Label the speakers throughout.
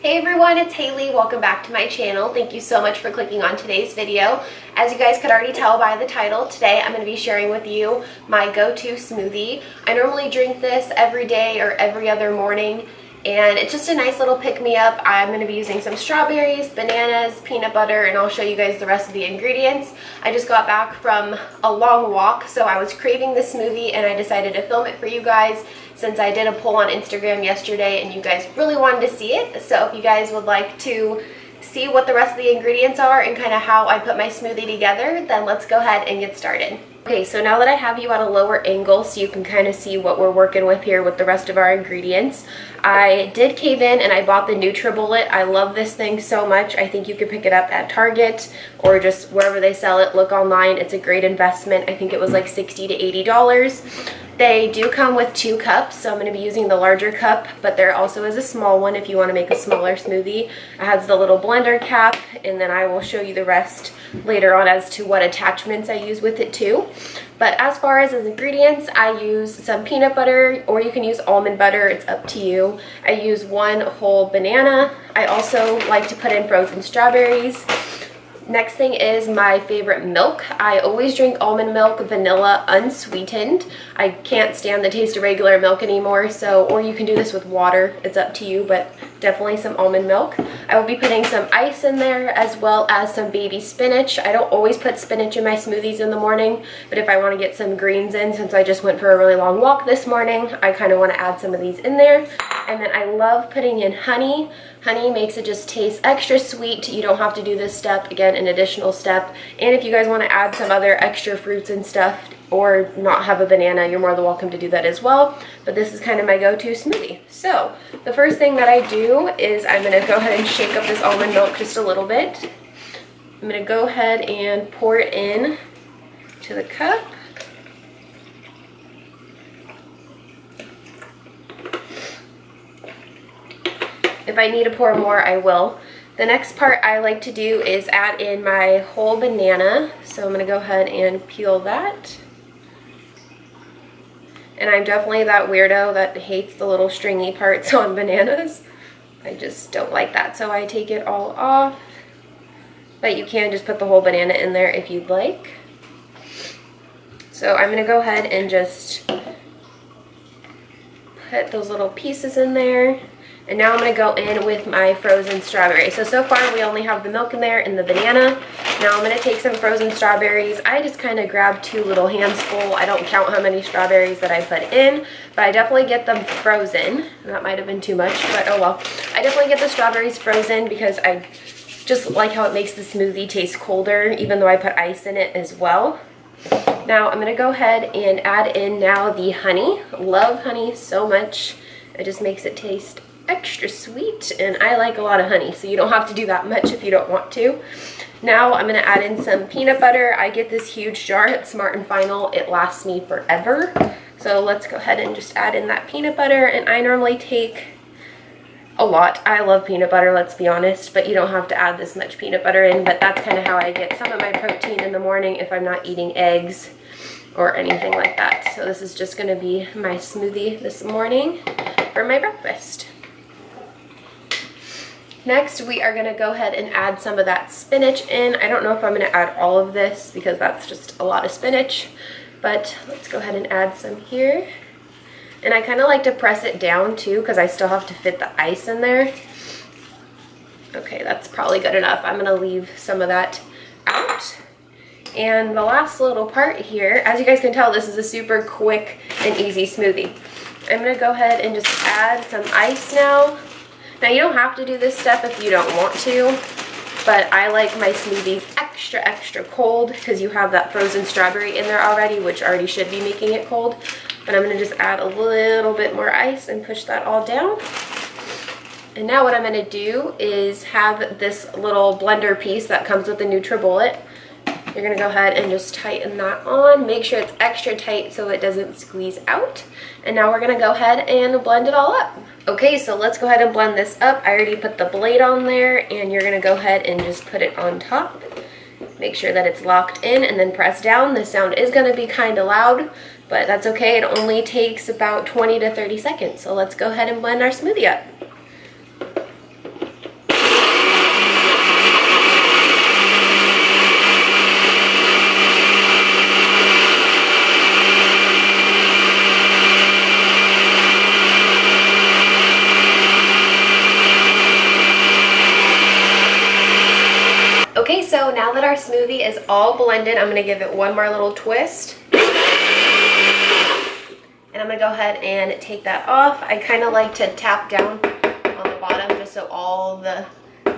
Speaker 1: Hey everyone, it's Hailey. Welcome back to my channel. Thank you so much for clicking on today's video. As you guys could already tell by the title, today I'm going to be sharing with you my go-to smoothie. I normally drink this every day or every other morning, and it's just a nice little pick-me-up. I'm going to be using some strawberries, bananas, peanut butter, and I'll show you guys the rest of the ingredients. I just got back from a long walk, so I was craving this smoothie and I decided to film it for you guys since I did a poll on Instagram yesterday and you guys really wanted to see it. So if you guys would like to see what the rest of the ingredients are and kind of how I put my smoothie together, then let's go ahead and get started. Okay, so now that I have you at a lower angle so you can kind of see what we're working with here with the rest of our ingredients, I did cave in and I bought the Nutri Bullet. I love this thing so much. I think you could pick it up at Target or just wherever they sell it. Look online. It's a great investment. I think it was like $60 to $80. They do come with 2 cups, so I'm going to be using the larger cup, but there also is a small one if you want to make a smaller smoothie. It has the little blender cap, and then I will show you the rest later on as to what attachments I use with it too. But as far as the ingredients, I use some peanut butter, or you can use almond butter, it's up to you. I use 1 whole banana. I also like to put in frozen strawberries. Next thing is my favorite milk. I always drink almond milk, vanilla, unsweetened. I can't stand the taste of regular milk anymore, so, or you can do this with water, it's up to you, but definitely some almond milk. I will be putting some ice in there as well as some baby spinach. I don't always put spinach in my smoothies in the morning, but if I want to get some greens in, since I just went for a really long walk this morning, I kind of want to add some of these in there. And then I love putting in honey. Honey makes it just taste extra sweet. You don't have to do this step, again, an additional step. And if you guys want to add some other extra fruits and stuff or not have a banana, you're more than welcome to do that as well. But this is kind of my go-to smoothie. So the first thing that I do is I'm going to go ahead and shake up this almond milk just a little bit. I'm going to go ahead and pour it in to the cup. If I need to pour more, I will. The next part I like to do is add in my whole banana. So I'm going to go ahead and peel that. And I'm definitely that weirdo that hates the little stringy parts on bananas. I just don't like that. So I take it all off. But you can just put the whole banana in there if you'd like. So I'm going to go ahead and just put those little pieces in there. And now I'm going to go in with my frozen strawberry. So far we only have the milk in there and the banana. Now I'm going to take some frozen strawberries. I just kind of grabbed 2 little hands full. I don't count how many strawberries that I put in, but I definitely get them frozen. That might have been too much, but oh well. I definitely get the strawberries frozen because I just like how it makes the smoothie taste colder, even though I put ice in it as well. Now I'm going to go ahead and add in now the honey. Love honey so much. It just makes it taste extra sweet, and I like a lot of honey, so you don't have to do that much if you don't want to. Now I'm going to add in some peanut butter. I get this huge jar at Smart & Final. It lasts me forever. So let's go ahead and just add in that peanut butter, and I normally take a lot. I love peanut butter, let's be honest, but you don't have to add this much peanut butter in, but that's kind of how I get some of my protein in the morning if I'm not eating eggs or anything like that. So this is just going to be my smoothie this morning for my breakfast. Next, we are going to go ahead and add some of that spinach in. I don't know if I'm going to add all of this because that's just a lot of spinach, but let's go ahead and add some here. And I kind of like to press it down too because I still have to fit the ice in there. Okay, that's probably good enough. I'm going to leave some of that out. And the last little part here, as you guys can tell, this is a super quick and easy smoothie. I'm going to go ahead and just add some ice now. Now you don't have to do this step if you don't want to, but I like my smoothies extra cold because you have that frozen strawberry in there already, which already should be making it cold. But I'm going to just add a little bit more ice and push that all down. And now what I'm going to do is have this little blender piece that comes with the Nutri Bullet. You're going to go ahead and just tighten that on. Make sure it's extra tight so it doesn't squeeze out. And now we're going to go ahead and blend it all up. Okay, so let's go ahead and blend this up. I already put the blade on there, and you're going to go ahead and just put it on top. Make sure that it's locked in and then press down. The sound is going to be kind of loud, but that's okay. It only takes about 20 to 30 seconds. So let's go ahead and blend our smoothie up. now that our smoothie is all blended, I'm gonna give it one more little twist. And I'm gonna go ahead and take that off. I kind of like to tap down on the bottom just so all the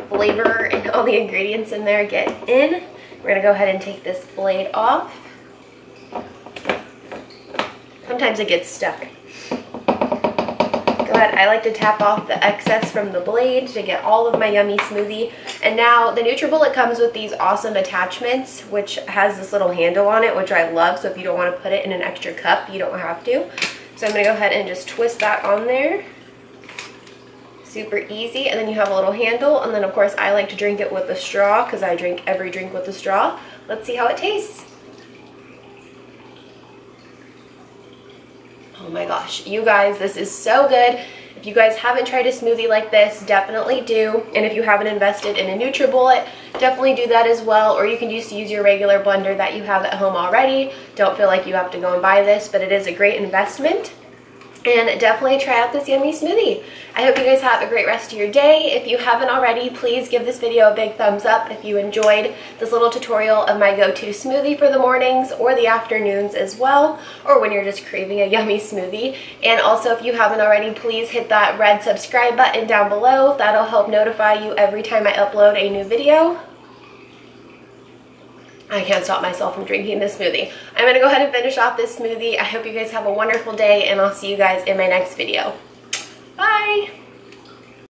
Speaker 1: flavor and all the ingredients in there get in. We're gonna go ahead and take this blade off. Sometimes it gets stuck. Go ahead, I like to tap off the excess from the blade to get all of my yummy smoothie. And now the Nutri Bullet comes with these awesome attachments, which has this little handle on it, which I love. So if you don't want to put it in an extra cup, you don't have to. So I'm gonna go ahead and just twist that on there. Super easy. And then you have a little handle. And then of course I like to drink it with a straw because I drink every drink with a straw. Let's see how it tastes. Oh my gosh, you guys, this is so good. If you guys haven't tried a smoothie like this, definitely do. And if you haven't invested in a Nutri Bullet, definitely do that as well. Or you can just use your regular blender that you have at home already. Don't feel like you have to go and buy this, but it is a great investment. And definitely try out this yummy smoothie. I hope you guys have a great rest of your day. If you haven't already, please give this video a big thumbs up if you enjoyed this little tutorial of my go-to smoothie for the mornings or the afternoons as well, or when you're just craving a yummy smoothie. And also, if you haven't already, please hit that red subscribe button down below. That'll help notify you every time I upload a new video. I can't stop myself from drinking this smoothie. I'm going to go ahead and finish off this smoothie. I hope you guys have a wonderful day, and I'll see you guys in my next video. Bye!